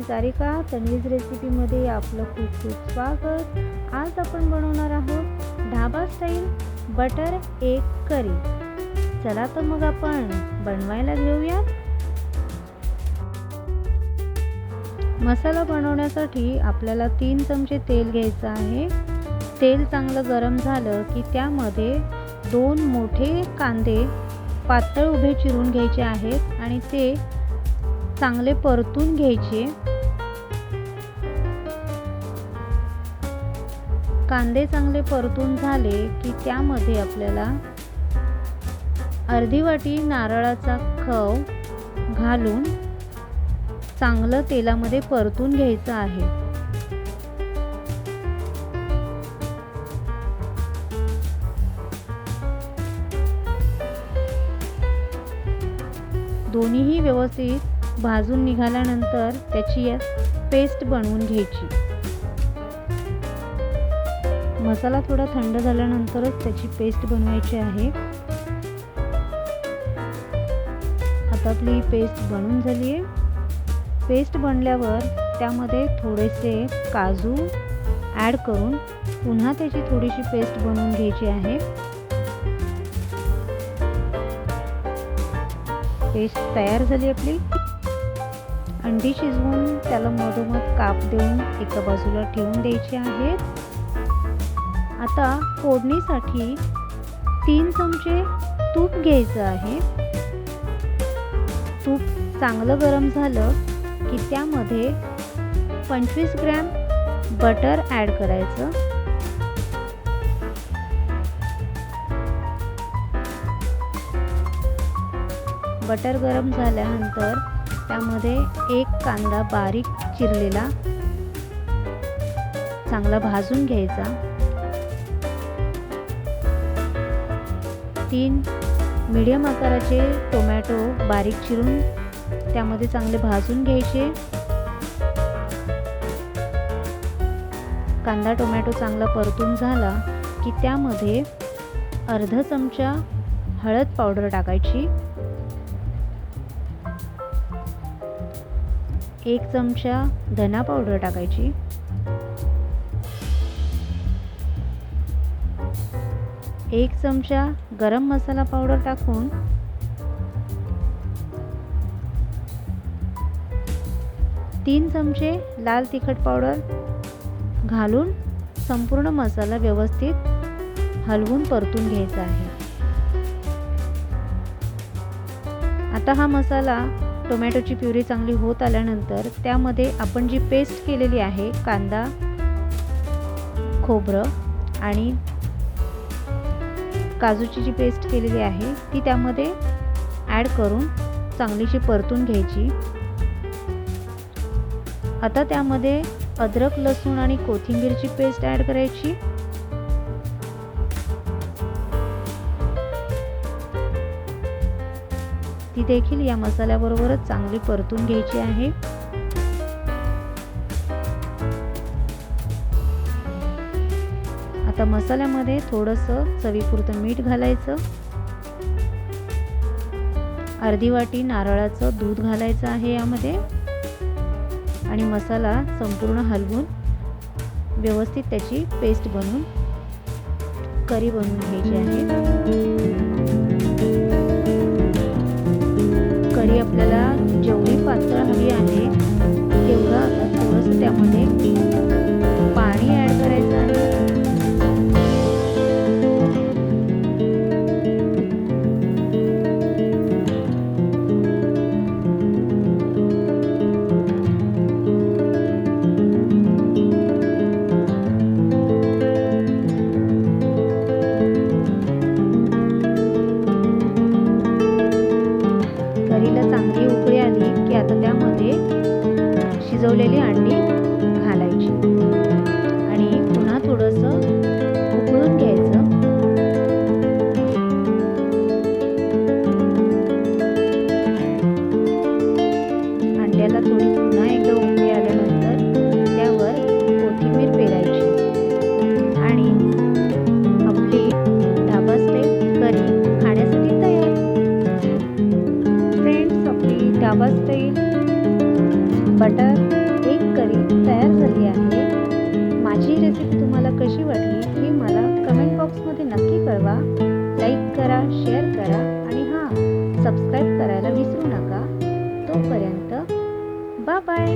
मी सारिका. तन्वीज रेसिपीमध्ये आपलं खूप खूप स्वागत. आज आपण बनवणार आहोत dhaba style butter egg curry. चला तर मग आपण बनवायला घेऊया. मसाला बनवण्यासाठी आपल्याला 3 चमचे तेल घ्यायचं आहे. तेल चांगलं गरम झालं की त्यामध्ये 2 मोठे कांदे पातळ उभे चिरून घ्यायचे आहेत आणि ते चांगले परतून घ्यायचे. कांदे चांगले परतून झाले की त्यामध्ये आपल्याला अर्धी वाटी नारळाचा खव घालून चांगलं तेलामध्ये परतून घ्यायचं आहे. दोन्हीही व्यवस्थित भाजून निघाल्यानंतर त्याची पेस्ट बनवून घ्यायची. मसाला थोडा थंड झाल्यानंतरच त्याची पेस्ट बनवायची आहे. आता आपली पेस्ट बनून झाली आहे. पेस्ट बनल्यावर त्यामध्ये थोडेसे काजू ॲड करून पुन्हा त्याची थोडीशी पेस्ट बनवून घ्यायची आहे. पेस्ट तयार झाली आपली. अंडी शिजवून त्याला मधोमध काप देऊन एका बाजूला ठेवून द्यायचे आहेत. आता फोडणीसाठी 3 चमचे तूप घ्यायचं आहे. तूप चांगलं गरम झालं की त्यामध्ये 25 ग्रॅम बटर ॲड करायचं. बटर गरम झाल्यानंतर त्यामध्ये 1 कांदा बारीक चिरलेला चांगला भाजून घ्यायचा. 3 मीडियम आकाराचे टोमॅटो बारीक चिरून त्यामध्ये चांगले भाजून घ्यायचे. कांदा टोमॅटो चांगला परतून झाला की त्यामध्ये अर्धा चमचा हळद पावडर टाकायची. 1 चमचा धना पावडर टाकायची. 1 चमचा गरम मसाला पावडर टाकून 3 चमचे लाल तिखट पावडर घालून संपूर्ण मसाला व्यवस्थित हलवून परतून घ्यायचा आहे. आता हा मसाला टोमॅटोची प्युरी चांगली होत आल्यानंतर त्यामध्ये आपण जी पेस्ट केलेली आहे कांदा खोबरं आणि काजूची जी पेस्ट केलेली आहे ती त्यामध्ये ॲड करून चांगलीशी परतून घ्यायची. आता त्यामध्ये अद्रक लसूण आणि कोथिंबीरची पेस्ट ॲड करायची. ती देखील या मसाल्याबरोबरच चांगली परतून घ्यायची आहे. आता मसाल्यामध्ये थोडंसं चवीपुरतं मीठ घालायचं. अर्धी वाटी नारळाचं दूध घालायचं आहे यामध्ये आणि मसाला संपूर्ण हलवून व्यवस्थित त्याची पेस्ट बनवून करी बनवून घ्यायची आहे. करी आपल्याला जेवढी पातळ हवी आहे तेवढं थोडंसं त्यामध्ये पाणी ॲड करायचं आहे. करीला चांगली उकळी आली की आता त्यामध्ये शिजवलेली अंडी घालायची आणि पुन्हा थोडंसं उकळून घ्यायचं. अंड्याला थोडी पुन्हा एकदा उकळी आल्यानंतर त्यावर कोथिंबीर पेरायची आणि आपली ढाबा स्टाईल करी खाण्यासाठी तयार. ढाबा स्टाईल बटर करी तयार झाली आहे. माझी रेसिपी तुम्हाला कशी वाटली हे मला कमेंट बॉक्समध्ये नक्की कळवा. लाईक करा, शेअर करा आणि हां, सबस्क्राईब करायला विसरू नका. तोपर्यंत बाय बाय.